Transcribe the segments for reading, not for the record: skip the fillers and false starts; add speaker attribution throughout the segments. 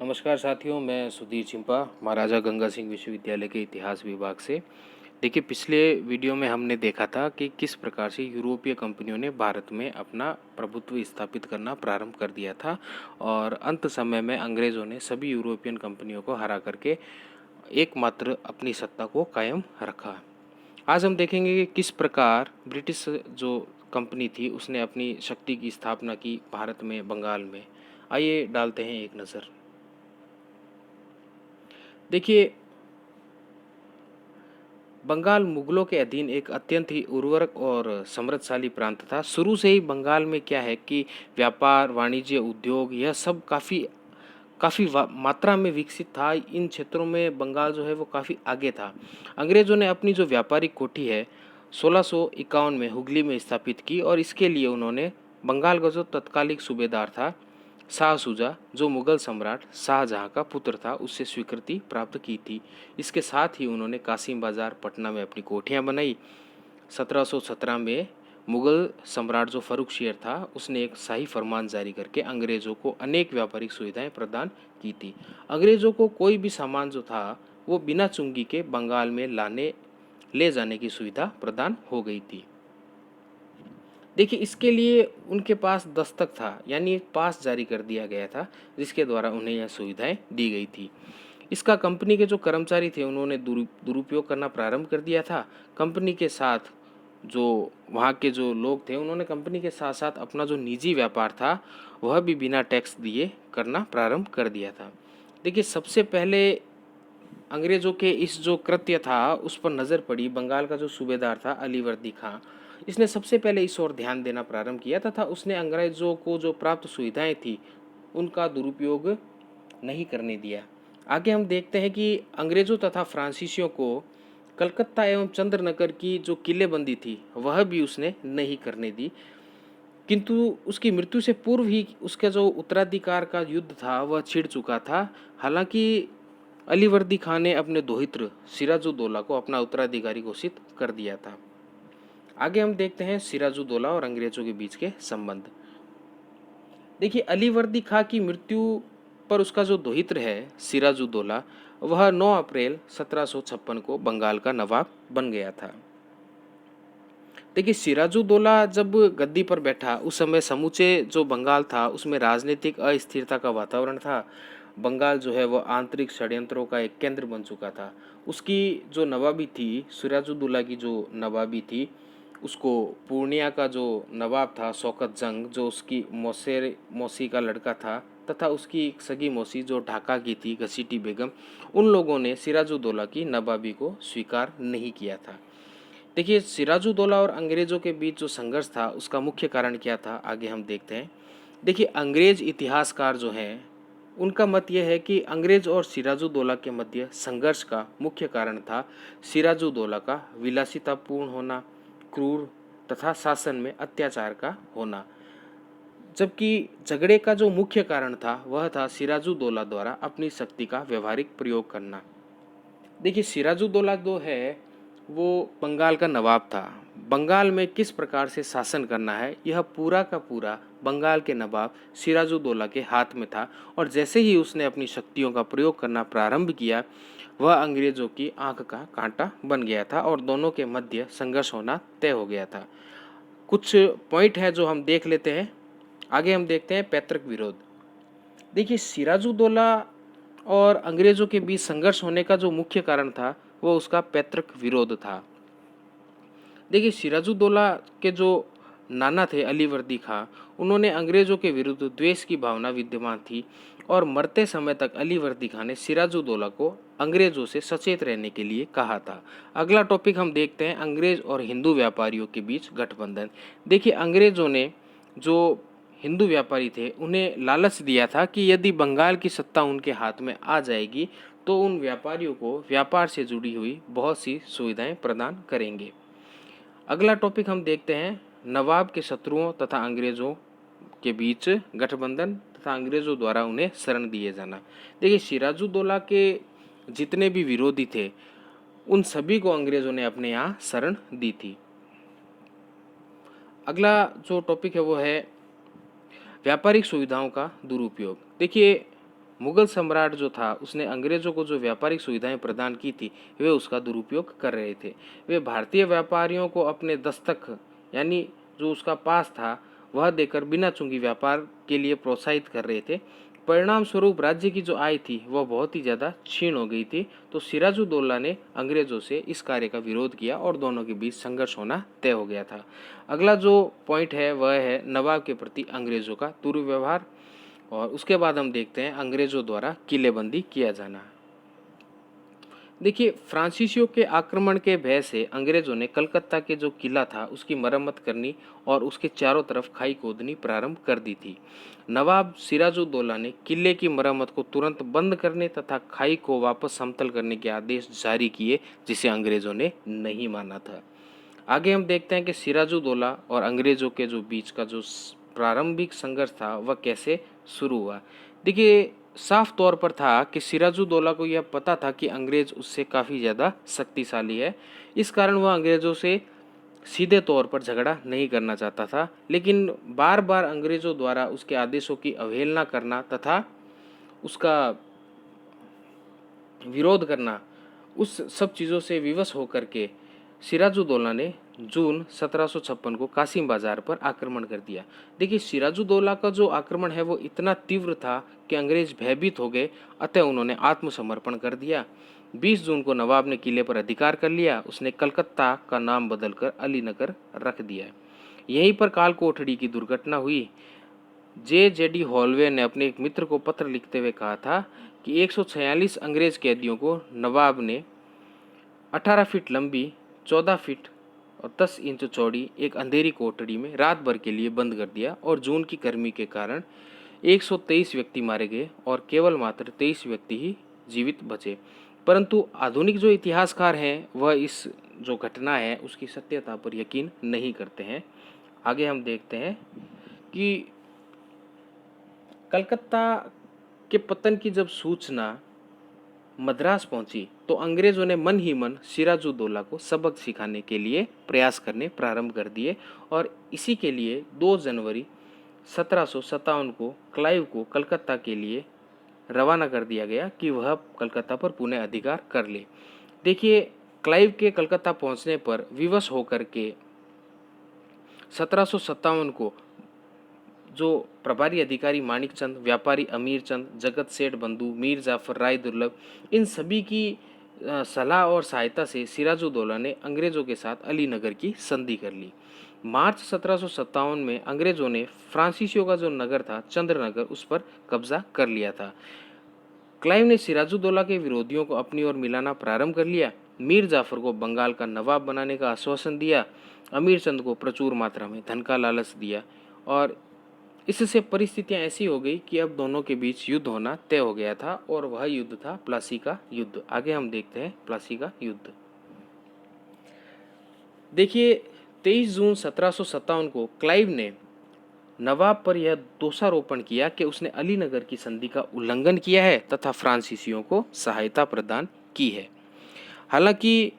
Speaker 1: नमस्कार साथियों, मैं सुधीर चिंपा महाराजा गंगा सिंह विश्वविद्यालय के इतिहास विभाग से। देखिए, पिछले वीडियो में हमने देखा था कि किस प्रकार से यूरोपीय कंपनियों ने भारत में अपना प्रभुत्व स्थापित करना प्रारंभ कर दिया था और अंत समय में अंग्रेज़ों ने सभी यूरोपियन कंपनियों को हरा करके एकमात्र अपनी सत्ता को कायम रखा। आज हम देखेंगे कि किस प्रकार ब्रिटिश जो कंपनी थी उसने अपनी शक्ति की स्थापना की भारत में, बंगाल में। आइए डालते हैं एक नज़र। देखिए, बंगाल मुगलों के अधीन एक अत्यंत ही उर्वरक और समृद्धशाली प्रांत था। शुरू से ही बंगाल में क्या है कि व्यापार, वाणिज्य, उद्योग यह सब काफ़ी काफ़ी मात्रा में विकसित था। इन क्षेत्रों में बंगाल जो है वो काफ़ी आगे था। अंग्रेज़ों ने अपनी जो व्यापारिक कोठी है 1651 में हुगली में स्थापित की और इसके लिए उन्होंने बंगाल का जो तत्कालिक सूबेदार था शाह शुजा, जो मुगल सम्राट शाहजहां का पुत्र था, उससे स्वीकृति प्राप्त की थी। इसके साथ ही उन्होंने कासिम बाजार पटना में अपनी कोठियां बनाई। 1717 में मुगल सम्राट जो फर्रुख शेर था उसने एक शाही फरमान जारी करके अंग्रेज़ों को अनेक व्यापारिक सुविधाएं प्रदान की थी। अंग्रेज़ों को कोई भी सामान जो था वो बिना चुंगी के बंगाल में ले जाने की सुविधा प्रदान हो गई थी। देखिए, इसके लिए उनके पास दस्तक था, यानी एक पास जारी कर दिया गया था जिसके द्वारा उन्हें यह सुविधाएं दी गई थी। इसका कंपनी के जो कर्मचारी थे उन्होंने दुरुपयोग करना प्रारंभ कर दिया था। कंपनी के साथ जो वहाँ के जो लोग थे उन्होंने कंपनी के साथ साथ अपना जो निजी व्यापार था वह भी बिना टैक्स दिए करना प्रारंभ कर दिया था। देखिए, सबसे पहले अंग्रेज़ों के इस जो कृत्य था उस पर नज़र पड़ी बंगाल का जो सूबेदार था अलीवर्दी खां। इसने सबसे पहले इस ओर ध्यान देना प्रारंभ किया तथा उसने अंग्रेज़ों को जो प्राप्त सुविधाएं थी उनका दुरुपयोग नहीं करने दिया। आगे हम देखते हैं कि अंग्रेज़ों तथा फ्रांसीसियों को कलकत्ता एवं चंद्रनगर की जो किलेबंदी थी वह भी उसने नहीं करने दी, किंतु उसकी मृत्यु से पूर्व ही उसका जो उत्तराधिकार का युद्ध था वह छिड़ चुका था। हालांकि अलीवर्दी खान ने अपने दोहित्र सिराजुद्दौला को अपना उत्तराधिकारी घोषित कर दिया था। आगे हम देखते हैं सिराजुद्दौला और अंग्रेजों के बीच के संबंध। देखिए, अलीवर्दी खां की मृत्यु पर उसका जो दोहित्र है सिराजुद्दौला वह 9 अप्रैल 1756 को बंगाल का नवाब बन गया था। देखिए, सिराजुद्दौला जब गद्दी पर बैठा उस समय समूचे जो बंगाल था उसमें राजनीतिक अस्थिरता का वातावरण था। बंगाल जो है वह आंतरिक षड्यंत्रों का एक केंद्र बन चुका था। उसकी जो नवाबी थी, सिराजुद्दौला की जो नवाबी थी, उसको पूर्णिया का जो नवाब था शौकत जंग, जो उसकी मौसी का लड़का था, तथा उसकी एक सगी मौसी जो ढाका की थी घसीटी बेगम, उन लोगों ने सिराजुद्दौला की नवाबी को स्वीकार नहीं किया था। देखिए, सिराजुद्दौला और अंग्रेज़ों के बीच जो संघर्ष था उसका मुख्य कारण क्या था, आगे हम देखते हैं। देखिए, अंग्रेज इतिहासकार जो हैं उनका मत यह है कि अंग्रेज और सिराजुद्दौला के मध्य संघर्ष का मुख्य कारण था सिराजुद्दौला का विलासितापूर्ण होना, क्रूर तथा शासन में अत्याचार का होना, जबकि झगड़े का जो मुख्य कारण था वह था सिराजुद्दौला द्वारा अपनी शक्ति का व्यवहारिक प्रयोग करना। देखिए, सिराजुद्दौला जो है वो बंगाल का नवाब था। बंगाल में किस प्रकार से शासन करना है यह पूरा का पूरा बंगाल के नवाब सिराजुद्दौला के हाथ में था और जैसे ही उसने अपनी शक्तियों का प्रयोग करना प्रारंभ किया वह अंग्रेजों की आंख का कांटा बन गया था और दोनों के मध्य संघर्ष होना तय हो गया था। कुछ पॉइंट है जो हम देख लेते हैं। आगे हम देखते हैं पैतृक विरोध। देखिए, सिराजुद्दौला और अंग्रेजों के बीच संघर्ष होने का जो मुख्य कारण था वो उसका पैतृक विरोध था। देखिए, सिराजुद्दौला के जो नाना थे अलीवर्दी खां, उन्होंने अंग्रेजों के विरुद्ध द्वेष की भावना विद्यमान थी और मरते समय तक अलीवर्दी खां ने सिराजुद्दौला को अंग्रेजों से सचेत रहने के लिए कहा था। अगला टॉपिक हम देखते हैं अंग्रेज और हिंदू व्यापारियों के बीच गठबंधन। देखिए, अंग्रेजों ने जो हिंदू व्यापारी थे उन्हें लालच दिया था कि यदि बंगाल की सत्ता उनके हाथ में आ जाएगी तो उन व्यापारियों को व्यापार से जुड़ी हुई बहुत सी सुविधाएं प्रदान करेंगे। अगला टॉपिक हम देखते हैं नवाब के शत्रुओं तथा अंग्रेजों के बीच गठबंधन तथा अंग्रेजों द्वारा उन्हें शरण दिए जाना। देखिए, सिराजुद्दौला के जितने भी विरोधी थे उन सभी को अंग्रेजों ने अपने यहाँ शरण दी थी। अगला जो टॉपिक है वो है व्यापारिक सुविधाओं का दुरुपयोग। देखिए, मुगल सम्राट जो था उसने अंग्रेजों को जो व्यापारिक सुविधाएं प्रदान की थी वे उसका दुरुपयोग कर रहे थे। वे भारतीय व्यापारियों को अपने दस्तक यानी जो उसका पास था वह देकर बिना चूंगी व्यापार के लिए प्रोत्साहित कर रहे थे। परिणाम स्वरूप राज्य की जो आय थी वह बहुत ही ज़्यादा क्षीण हो गई थी। तो सिराजुद्दौला ने अंग्रेजों से इस कार्य का विरोध किया और दोनों के बीच संघर्ष होना तय हो गया था। अगला जो पॉइंट है वह है नवाब के प्रति अंग्रेजों का दुर्व्यवहार, और उसके बाद हम देखते हैं अंग्रेजों द्वारा किलेबंदी किया जाना। देखिए, फ्रांसीसियों के आक्रमण के भय से अंग्रेजों ने कलकत्ता के जो किला था उसकी मरम्मत करनी और उसके चारों तरफ खाई खोदनी प्रारंभ कर दी थी। नवाब सिराजुद्दौला ने किले की मरम्मत को तुरंत बंद करने तथा खाई को वापस समतल करने के आदेश जारी किए, जिसे अंग्रेजों ने नहीं माना था। आगे हम देखते हैं कि सिराजुद्दौला और अंग्रेजों के जो बीच का जो प्रारंभिक संघर्ष था वह कैसे शुरू हुआ। देखिए, साफ तौर पर था कि सिराजुद्दौला को यह पता था कि अंग्रेज उससे काफ़ी ज़्यादा शक्तिशाली है। इस कारण वह अंग्रेजों से सीधे तौर पर झगड़ा नहीं करना चाहता था, लेकिन बार बार अंग्रेजों द्वारा उसके आदेशों की अवहेलना करना तथा उसका विरोध करना, उस सब चीज़ों से विवश होकर के सिराजुद्दौला ने जून 1756 को कासिम बाजार पर आक्रमण कर दिया। देखिए, सिराजुद्दौला का जो आक्रमण है वो इतना तीव्र था कि अंग्रेज भयभीत हो गए, अतः उन्होंने आत्मसमर्पण कर दिया। 20 जून को नवाब ने किले पर अधिकार कर लिया। उसने कलकत्ता का नाम बदलकर अलीनगर रख दिया। यहीं पर काल कोठड़ी की दुर्घटना हुई। जे.जे.डी. हॉलवे ने अपने एक मित्र को पत्र लिखते हुए कहा था कि 146 अंग्रेज कैदियों को नवाब ने 18 फीट लंबी, 14 फीट और 10 इंच चौड़ी एक अंधेरी कोठड़ी में रात भर के लिए बंद कर दिया, और जून की गर्मी के कारण 123 व्यक्ति मारे गए और केवल मात्र 23 व्यक्ति ही जीवित बचे। परंतु आधुनिक जो इतिहासकार हैं वह इस जो घटना है उसकी सत्यता पर यकीन नहीं करते हैं। आगे हम देखते हैं कि कलकत्ता के पतन की जब सूचना मद्रास पहुंची तो अंग्रेजों ने मन ही मन सिराजुद्दौला को सबक सिखाने के लिए प्रयास करने प्रारंभ कर दिए, और इसी के लिए 2 जनवरी 1757 को क्लाइव को कलकत्ता के लिए रवाना कर दिया गया कि वह कलकत्ता पर पुनः अधिकार कर ले। देखिए, क्लाइव के कलकत्ता पहुंचने पर विवश होकर के 1757 को जो प्रभारी अधिकारी माणिकचंद, व्यापारी अमीरचंद, जगत सेठ बंधु, मीर जाफर, राय दुर्लभ, इन सभी की सलाह और सहायता से सिराजुद्दौला ने अंग्रेजों के साथ अलीनगर की संधि कर ली। मार्च 1757 में अंग्रेजों ने फ्रांसीसियों का जो नगर था चंद्रनगर, उस पर कब्जा कर लिया था। क्लाइव ने सिराजुद्दौला के विरोधियों को अपनी ओर मिलाना प्रारंभ कर लिया। मीर जाफर को बंगाल का नवाब बनाने का आश्वासन दिया। अमीरचंद को प्रचुर मात्रा में धन का लालच दिया, और इससे परिस्थितियां ऐसी हो गई कि अब दोनों के बीच युद्ध होना तय हो गया था, और वह युद्ध था प्लासी का युद्ध। आगे हम देखते हैं प्लासी का युद्ध। देखिए, 23 जून 1757 को क्लाइव ने नवाब पर यह दोषारोपण किया कि उसने अलीनगर की संधि का उल्लंघन किया है तथा फ्रांसीसियों को सहायता प्रदान की है। हालांकि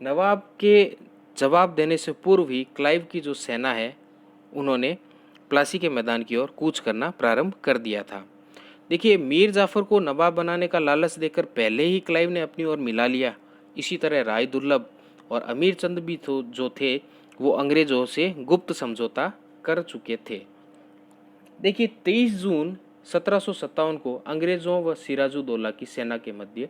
Speaker 1: नवाब के जवाब देने से पूर्व ही क्लाइव की जो सेना है उन्होंने प्लासी के मैदान की ओर कूच करना प्रारंभ कर दिया था। देखिए, मीर जाफर को नवाब बनाने का लालच देकर पहले ही क्लाइव ने अपनी ओर मिला लिया। इसी तरह राय दुर्लभ और अमीर चंद भी जो थे वो अंग्रेजों से गुप्त समझौता कर चुके थे। देखिए, 23 जून 1757 को अंग्रेजों व सिराजुद्दौला की सेना के मध्य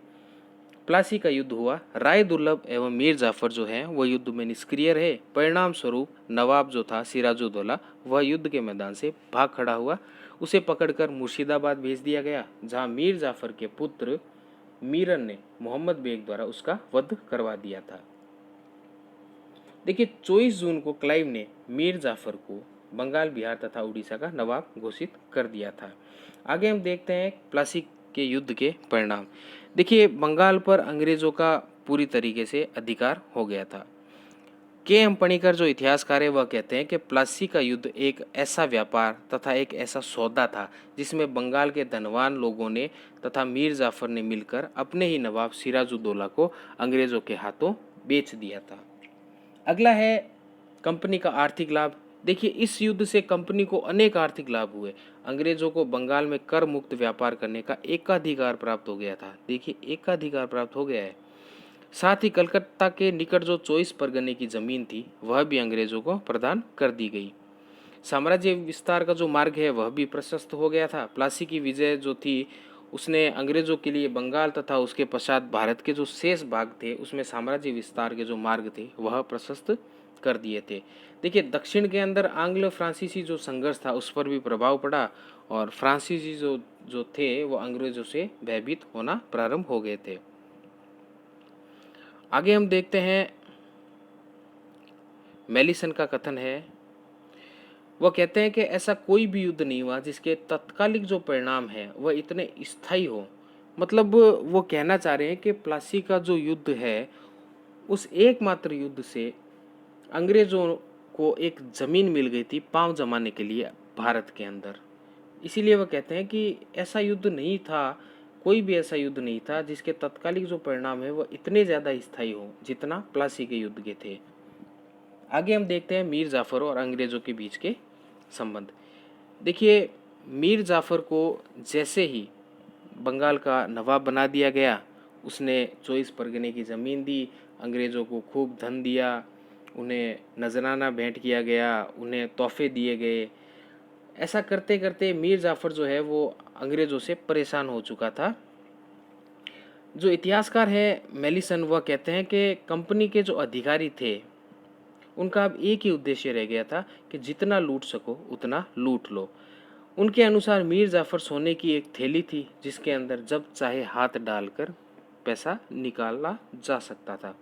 Speaker 1: प्लासी का युद्ध हुआ। राय दुर्लभ एवं मीर जाफर जो हैं वह युद्ध में निष्क्रिय रहे। परिणाम स्वरूप नवाब जो था सिराजुद्दौला वह युद्ध के मैदान से भाग खड़ा हुआ। उसे पकड़कर मुर्शिदाबाद भेज दिया गया, जहां मीर जाफर के पुत्र मीरन ने मोहम्मद बेग द्वारा उसका वध करवा दिया था। देखिए, 24 जून को क्लाइव ने मीर जाफर को बंगाल, बिहार तथा उड़ीसा का नवाब घोषित कर दिया था। आगे हम देखते हैं प्लासी के युद्ध के परिणाम। देखिए, बंगाल पर अंग्रेजों का पूरी तरीके से अधिकार हो गया था। के.एम. पणिकर जो इतिहासकार है वह कहते हैं कि प्लासी का युद्ध एक ऐसा व्यापार तथा एक ऐसा सौदा था जिसमें बंगाल के धनवान लोगों ने तथा मीर जाफर ने मिलकर अपने ही नवाब सिराजुद्दौला को अंग्रेजों के हाथों बेच दिया था। अगला है कंपनी का आर्थिक लाभ। देखिए इस युद्ध से कंपनी को अनेक आर्थिक लाभ हुए। अंग्रेजों को बंगाल में कर मुक्त व्यापार करने का एकाधिकार प्राप्त हो गया था। देखिए एकाधिकार प्राप्त हो गया है। साथ ही कलकत्ता के निकट जो 24 परगने की जमीन थी वह भी अंग्रेजों को प्रदान कर दी गई। साम्राज्य विस्तार का जो मार्ग है वह भी प्रशस्त हो गया था। प्लासी की विजय जो थी उसने अंग्रेजों के लिए बंगाल तथा उसके पश्चात भारत के जो शेष भाग थे उसमें साम्राज्य विस्तार के जो मार्ग थे वह प्रशस्त कर दिए थे। देखिए दक्षिण के अंदर आंग्ल फ्रांसीसी जो संघर्ष था उस पर भी प्रभाव पड़ा और फ्रांसीसी जो जो थे वो अंग्रेजों से भयभीत होना प्रारंभ हो गए थे। आगे हम देखते हैं मेलिसन का कथन है। वह कहते हैं कि ऐसा कोई भी युद्ध नहीं हुआ जिसके तत्कालिक जो परिणाम है वह इतने स्थायी हो। मतलब वो कहना चाह रहे हैं कि प्लासी का जो युद्ध है उस एकमात्र युद्ध से अंग्रेजों को एक जमीन मिल गई थी पांव जमाने के लिए भारत के अंदर। इसीलिए वह कहते हैं कि ऐसा युद्ध नहीं था, कोई भी ऐसा युद्ध नहीं था जिसके तत्कालिक जो परिणाम है वह इतने ज़्यादा स्थायी हो जितना प्लासी के युद्ध के थे। आगे हम देखते हैं मीर जाफर और अंग्रेजों के बीच के संबंध। देखिए मीर जाफर को जैसे ही बंगाल का नवाब बना दिया गया उसने 24 परगने की ज़मीन दी, अंग्रेज़ों को खूब धन दिया, उन्हें नजराना भेंट किया गया, उन्हें तोहफे दिए गए। ऐसा करते करते मीर जाफर जो है वो अंग्रेज़ों से परेशान हो चुका था। जो इतिहासकार है मेलिसन वह कहते हैं कि कंपनी के जो अधिकारी थे उनका अब एक ही उद्देश्य रह गया था कि जितना लूट सको उतना लूट लो। उनके अनुसार मीर जाफर सोने की एक थैली थी जिसके अंदर जब चाहे हाथ डालकर पैसा निकाला जा सकता था।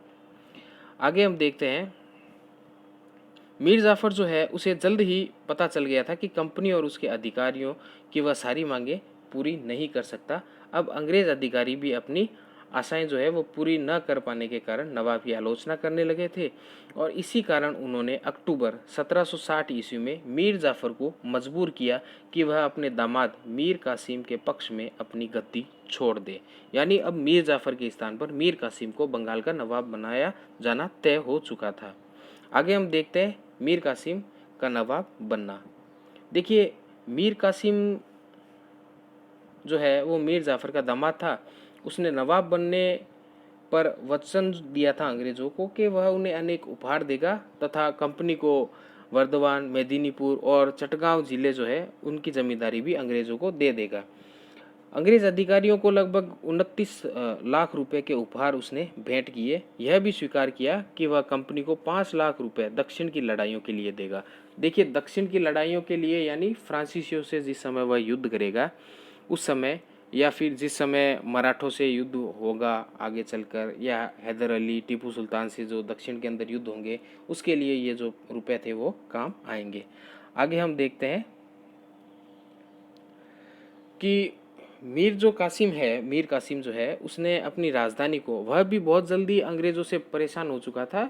Speaker 1: आगे हम देखते हैं मीर जाफर जो है उसे जल्द ही पता चल गया था कि कंपनी और उसके अधिकारियों की वह सारी मांगे पूरी नहीं कर सकता। अब अंग्रेज अधिकारी भी अपनी आशाएं जो है वो पूरी न कर पाने के कारण नवाब की आलोचना करने लगे थे और इसी कारण उन्होंने अक्टूबर 1760 ईस्वी में मीर जाफर को मजबूर किया कि वह अपने दामाद मीर कासिम के पक्ष में अपनी गद्दी छोड़ दे। यानी अब मीर जाफर के स्थान पर मीर कासिम को बंगाल का नवाब बनाया जाना तय हो चुका था। आगे हम देखते हैं मीर कासिम का नवाब बनना। देखिए मीर कासिम जो है वो मीर जाफर का दामाद था। उसने नवाब बनने पर वचन दिया था अंग्रेजों को कि वह उन्हें अनेक उपहार देगा तथा कंपनी को वर्धमान, मेदिनीपुर और चटगांव जिले जो है उनकी जमींदारी भी अंग्रेजों को दे देगा। अंग्रेज अधिकारियों को लगभग 29 लाख रुपए के उपहार उसने भेंट किए। यह भी स्वीकार किया कि वह कंपनी को 5 लाख रुपए दक्षिण की लड़ाइयों के लिए देगा। देखिए दक्षिण की लड़ाइयों के लिए यानी फ्रांसीसियों से जिस समय वह युद्ध करेगा उस समय या फिर जिस समय मराठों से युद्ध होगा आगे चलकर या हैदर अली टीपू सुल्तान से जो दक्षिण के अंदर युद्ध होंगे उसके लिए ये जो रुपए थे वो काम आएंगे। आगे हम देखते हैं कि मीर कासिम जो है उसने अपनी राजधानी को वह भी बहुत जल्दी अंग्रेज़ों से परेशान हो चुका था।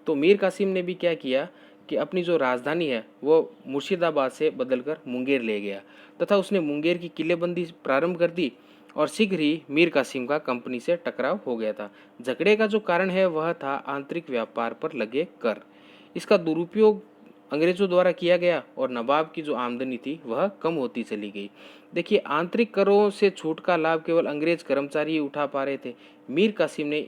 Speaker 1: तो मीर कासिम ने भी क्या किया कि अपनी जो राजधानी है वो मुर्शिदाबाद से बदलकर मुंगेर ले गया तथा उसने मुंगेर की किलेबंदी प्रारंभ कर दी और शीघ्र ही मीर कासिम का कंपनी से टकराव हो गया था। झगड़े का जो कारण है वह था आंतरिक व्यापार पर लगे कर। इसका दुरुपयोग अंग्रेजों द्वारा किया गया और नवाब की जो आमदनी थी वह कम होती चली गई। देखिए आंतरिक करों से छूट का लाभ केवल अंग्रेज कर्मचारी ही उठा पा रहे थे। मीर कासिम ने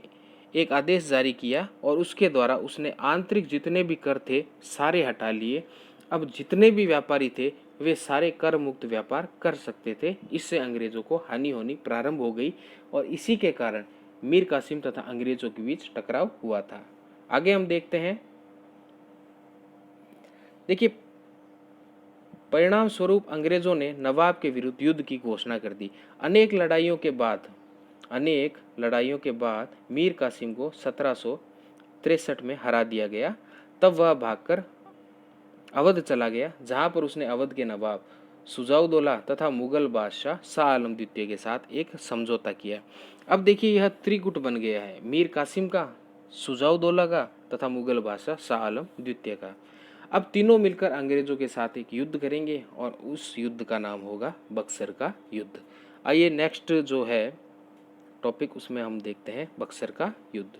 Speaker 1: एक आदेश जारी किया और उसके द्वारा उसने आंतरिक जितने भी कर थे सारे हटा लिए। अब जितने भी व्यापारी थे वे सारे कर मुक्त व्यापार कर सकते थे। इससे अंग्रेजों को हानि होनी प्रारंभ हो गई और इसी के कारण मीर कासिम तथा अंग्रेजों के बीच टकराव हुआ था। आगे हम देखते हैं। देखिए परिणाम स्वरूप अंग्रेजों ने नवाब के विरुद्ध युद्ध की घोषणा कर दी। अनेक लड़ाइयों के बाद मीर कासिम को 1763 में हरा दिया गया। तब वह भागकर अवध चला गया जहां पर उसने अवध के नवाब सुजाउदौला तथा मुगल बादशाह शाह आलम द्वितीय के साथ एक समझौता किया। अब देखिए यह त्रिगुट बन गया है, मीर कासिम का, सुजाउदौला का तथा मुगल बादशाह शाह आलम द्वितीय का। अब तीनों मिलकर अंग्रेजों के साथ एक युद्ध करेंगे और उस युद्ध का नाम होगा बक्सर का युद्ध। आइए नेक्स्ट जो है टॉपिक उसमें हम देखते हैं बक्सर का युद्ध।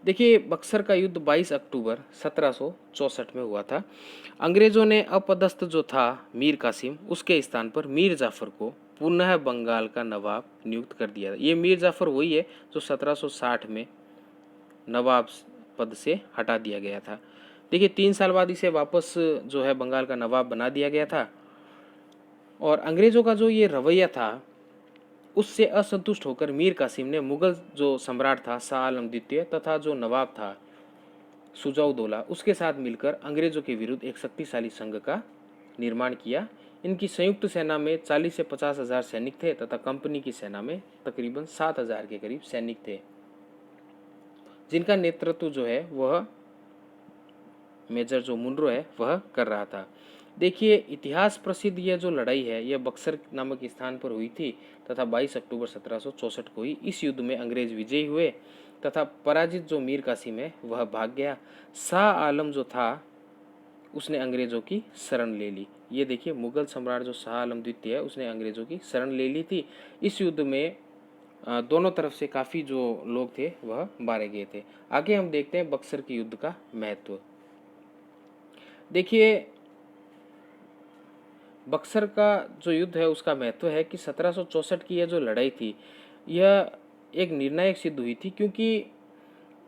Speaker 1: देखिए, बक्सर का युद्ध 22 अक्टूबर 1764 में हुआ था। अंग्रेजों ने अपदस्थ जो था मीर कासिम, उसके स्थान पर मीर जाफर को पुनः बंगाल का नवाब नियुक्त कर दिया। ये मीर जाफर वही है जो 1760 में नवाब पद से हटा दिया गया था। देखिए, 3 साल बाद इसे वापस जो है बंगाल का नवाब बना दिया गया था। और अंग्रेजों का जो ये रवैया था, उससे असंतुष्ट होकर मीर कासिम ने मुगल जो सम्राट था शाह आलम द्वितीय तथा जो नवाब था सुजाउदौला, उसके साथ मिलकर अंग्रेजों के विरुद्ध एक शक्तिशाली संघ का निर्माण किया। इनकी संयुक्त सेना में 40 से 50 हजार सैनिक थे तथा कंपनी की सेना में तकरीबन 7 हजार के करीब सैनिक थे, जिनका नेतृत्व जो है वह मेजर जो मुनरो है वह कर रहा था। देखिए, इतिहास प्रसिद्ध यह जो लड़ाई है यह बक्सर नामक स्थान पर हुई थी तथा 22 अक्टूबर 1764 को हुई। इस युद्ध में अंग्रेज विजयी हुए तथा पराजित जो मीर कासिम है वह भाग गया। शाह आलम जो था उसने अंग्रेजों की शरण ले ली। ये देखिए, मुगल सम्राट जो शाह आलम द्वितीय है उसने अंग्रेजों की शरण ले ली थी। इस युद्ध में दोनों तरफ से काफ़ी जो लोग थे वह मारे गए थे। आगे हम देखते हैं बक्सर के युद्ध का महत्व। देखिए, बक्सर का जो युद्ध है उसका महत्व है कि 1764 की यह जो लड़ाई थी यह एक निर्णायक सिद्ध हुई थी, क्योंकि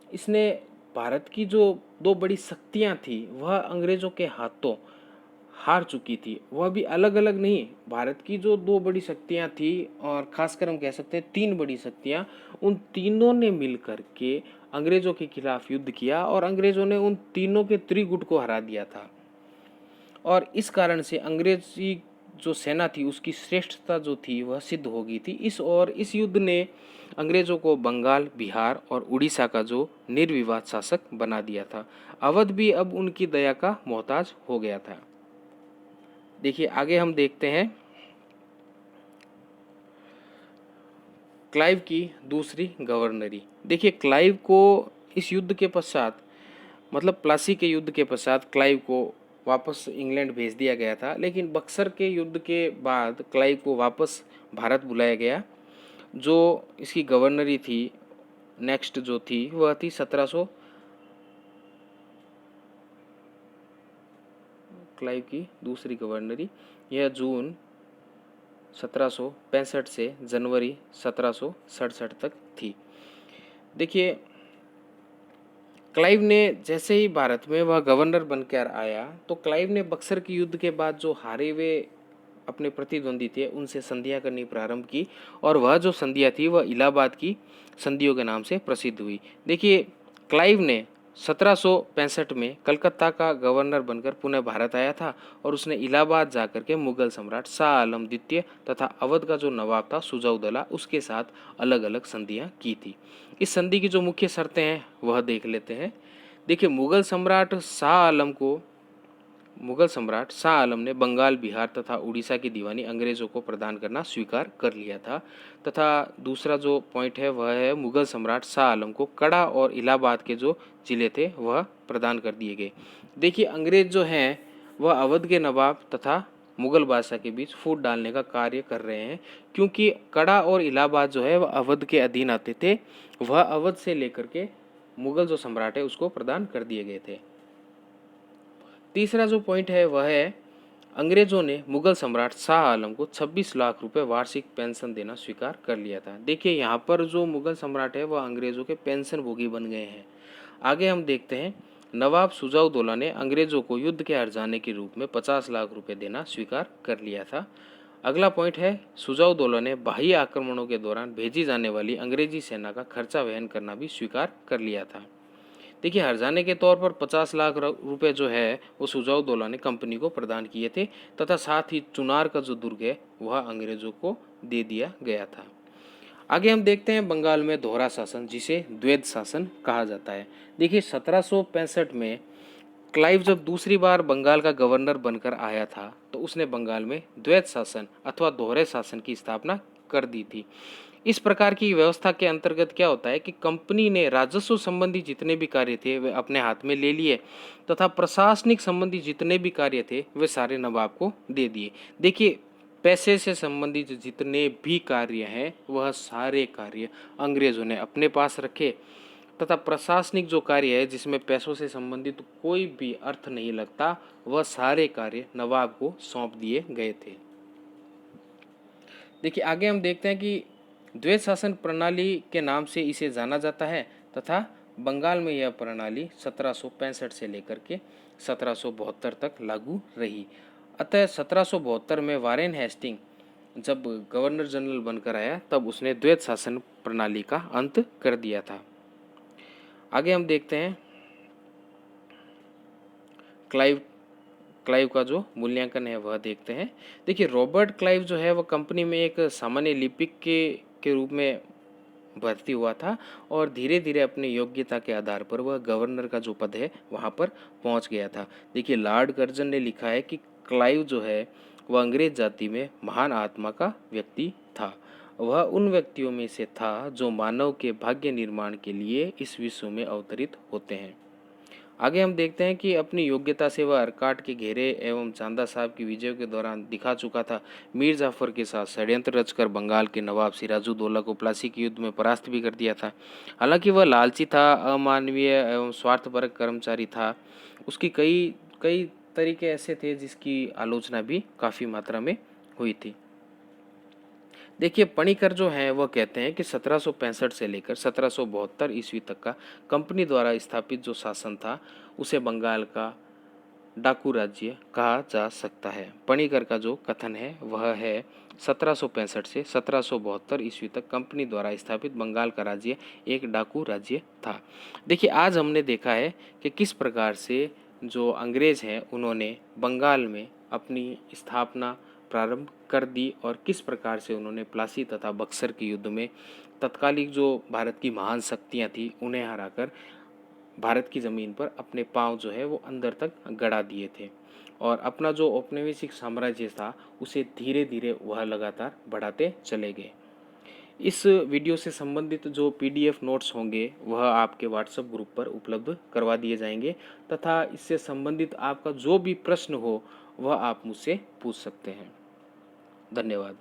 Speaker 1: इसने भारत की जो दो बड़ी शक्तियां थी वह अंग्रेजों के हाथों हार चुकी थी। वह भी अलग अलग नहीं, भारत की जो दो बड़ी शक्तियां थी और खासकर हम कह सकते हैं 3 बड़ी शक्तियां, उन तीनों ने मिलकर के अंग्रेजों के खिलाफ युद्ध किया और अंग्रेजों ने उन तीनों के त्रिगुट को हरा दिया था। और इस कारण से अंग्रेजी जो सेना थी उसकी श्रेष्ठता जो थी वह सिद्ध हो गई थी। इस युद्ध ने अंग्रेजों को बंगाल, बिहार और उड़ीसा का जो निर्विवाद शासक बना दिया था। अवध भी अब उनकी दया का मोहताज हो गया था। देखिए, आगे हम देखते हैं क्लाइव की दूसरी गवर्नरी। देखिए, क्लाइव को इस युद्ध के पश्चात, मतलब प्लासी के युद्ध के पश्चात क्लाइव को वापस इंग्लैंड भेज दिया गया था, लेकिन बक्सर के युद्ध के बाद क्लाइव को वापस भारत बुलाया गया। जो इसकी गवर्नरी थी नेक्स्ट जो थी वह थी 1700, क्लाइव की दूसरी गवर्नरी यह जून 1765 से जनवरी 1767 तक थी। देखिए, क्लाइव ने जैसे ही भारत में वह गवर्नर बनकर आया तो क्लाइव ने बक्सर के युद्ध के बाद जो हारे हुए अपने प्रतिद्वंदी थे उनसे संधियां करनी प्रारंभ की, और वह जो संधियां थी वह इलाहाबाद की संधियों के नाम से प्रसिद्ध हुई। देखिए, क्लाइव ने 1765 में कलकत्ता का गवर्नर बनकर पुनः भारत आया था और उसने इलाहाबाद जाकर के मुगल सम्राट शाह आलम द्वितीय तथा अवध का जो नवाब था सुजाउदौला उसके साथ अलग अलग संधियां की थी। इस संधि की जो मुख्य शर्तें हैं वह देख लेते हैं। देखिए, मुगल सम्राट शाह आलम ने बंगाल, बिहार तथा उड़ीसा की दीवानी अंग्रेजों को प्रदान करना स्वीकार कर लिया था। तथा दूसरा जो पॉइंट है वह है मुगल सम्राट शाह आलम को कड़ा और इलाहाबाद के जो जिले थे वह प्रदान कर दिए गए। देखिए, अंग्रेज जो हैं वह अवध के नवाब तथा मुगल बादशाह के बीच फूट डालने का कार्य कर रहे हैं, क्योंकि कड़ा और इलाहाबाद जो है वह अवध के अधीन आते थे। वह अवध से लेकर के मुगल जो सम्राट है उसको प्रदान कर दिए गए थे। तीसरा जो पॉइंट है वह है अंग्रेजों ने मुगल सम्राट शाह आलम को 26 लाख रुपए वार्षिक पेंशन देना स्वीकार कर लिया था। देखिए, यहाँ पर जो मुगल सम्राट है वह अंग्रेजों के पेंशन भोगी बन गए हैं। आगे हम देखते हैं नवाब सुजाउदौला ने अंग्रेजों को युद्ध के हार जाने के रूप में 50 लाख रुपए देना स्वीकार कर लिया था। अगला पॉइंट है सुजाउदौला ने बाह्य आक्रमणों के दौरान भेजी जाने वाली अंग्रेजी सेना का खर्चा वहन करना भी स्वीकार कर लिया था। देखिए, हर्जाने के तौर पर 50 लाख रुपए जो है वो सुजाउदौला ने कंपनी को प्रदान किए थे तथा साथ ही चुनार का जो दुर्ग है वह अंग्रेजों को दे दिया गया था। आगे हम देखते हैं बंगाल में दोहरा शासन, जिसे द्वैध शासन कहा जाता है। देखिए, 1765 में क्लाइव जब दूसरी बार बंगाल का गवर्नर बनकर आया था तो उसने बंगाल में द्वैध शासन अथवा दोहरे शासन की स्थापना कर दी थी। इस प्रकार की व्यवस्था के अंतर्गत क्या होता है कि कंपनी ने राजस्व संबंधी जितने भी कार्य थे वे अपने हाथ में ले लिए तथा प्रशासनिक संबंधी जितने भी कार्य थे वे सारे नवाब को दे दिए। देखिए, पैसे से संबंधित जितने भी कार्य हैं वह सारे कार्य अंग्रेजों ने अपने पास रखे। तथा प्रशासनिक जो कार्य है जिसमें पैसों से संबंधित कोई भी अर्थ नहीं लगता, वह सारे कार्य नवाब को सौंप दिए गए थे। देखिए आगे हम देखते हैं कि द्वैत शासन प्रणाली के नाम से इसे जाना जाता है तथा बंगाल में यह प्रणाली 1765 से लेकर के 1772 तक लागू रही। अतः 1772 में वारेन हेस्टिंग जब गवर्नर जनरल बनकर आया तब उसने द्वैत शासन प्रणाली का अंत कर दिया था। आगे हम देखते हैं क्लाइव क्लाइव का जो मूल्यांकन है वह देखते हैं। देखिए रॉबर्ट क्लाइव जो है वह कंपनी में एक सामान्य लिपिक के रूप में भर्ती हुआ था और धीरे धीरे अपनी योग्यता के आधार पर वह गवर्नर का जो पद है वहाँ पर पहुँच गया था। देखिए लॉर्ड कर्जन ने लिखा है कि क्लाइव जो है वह अंग्रेज जाति में महान आत्मा का व्यक्ति था। वह उन व्यक्तियों में से था जो मानव के भाग्य निर्माण के लिए इस विश्व में अवतरित होते हैं। आगे हम देखते हैं कि अपनी योग्यता से वह अर्काट के घेरे एवं चांदा साहब की विजय के दौरान दिखा चुका था। मीर जाफर के साथ षड्यंत्र रचकर बंगाल के नवाब सिराजुद्दौला को प्लासी के युद्ध में परास्त भी कर दिया था। हालांकि वह लालची था, अमानवीय एवं स्वार्थपरक कर्मचारी था। उसकी कई कई तरीके ऐसे थे जिसकी आलोचना भी काफ़ी मात्रा में हुई थी। देखिए पणिकर जो हैं वह कहते हैं कि 1765 से लेकर 1772 ईस्वी तक का कंपनी द्वारा स्थापित जो शासन था उसे बंगाल का डाकू राज्य कहा जा सकता है। पणिकर का जो कथन है वह है 1765 से 1772 ईस्वी तक कंपनी द्वारा स्थापित बंगाल का राज्य एक डाकू राज्य था। देखिए आज हमने देखा है कि किस प्रकार से जो अंग्रेज हैं उन्होंने बंगाल में अपनी स्थापना प्रारंभ कर दी और किस प्रकार से उन्होंने प्लासी तथा बक्सर के युद्ध में तत्कालिक जो भारत की महान शक्तियाँ थी उन्हें हराकर भारत की ज़मीन पर अपने पांव जो है वो अंदर तक गड़ा दिए थे और अपना जो औपनिवेशिक साम्राज्य था उसे धीरे धीरे वह लगातार बढ़ाते चले गए। इस वीडियो से संबंधित जो PDF नोट्स होंगे वह आपके व्हाट्सएप ग्रुप पर उपलब्ध करवा दिए जाएंगे तथा इससे संबंधित आपका जो भी प्रश्न हो वह आप मुझसे पूछ सकते हैं। धन्यवाद।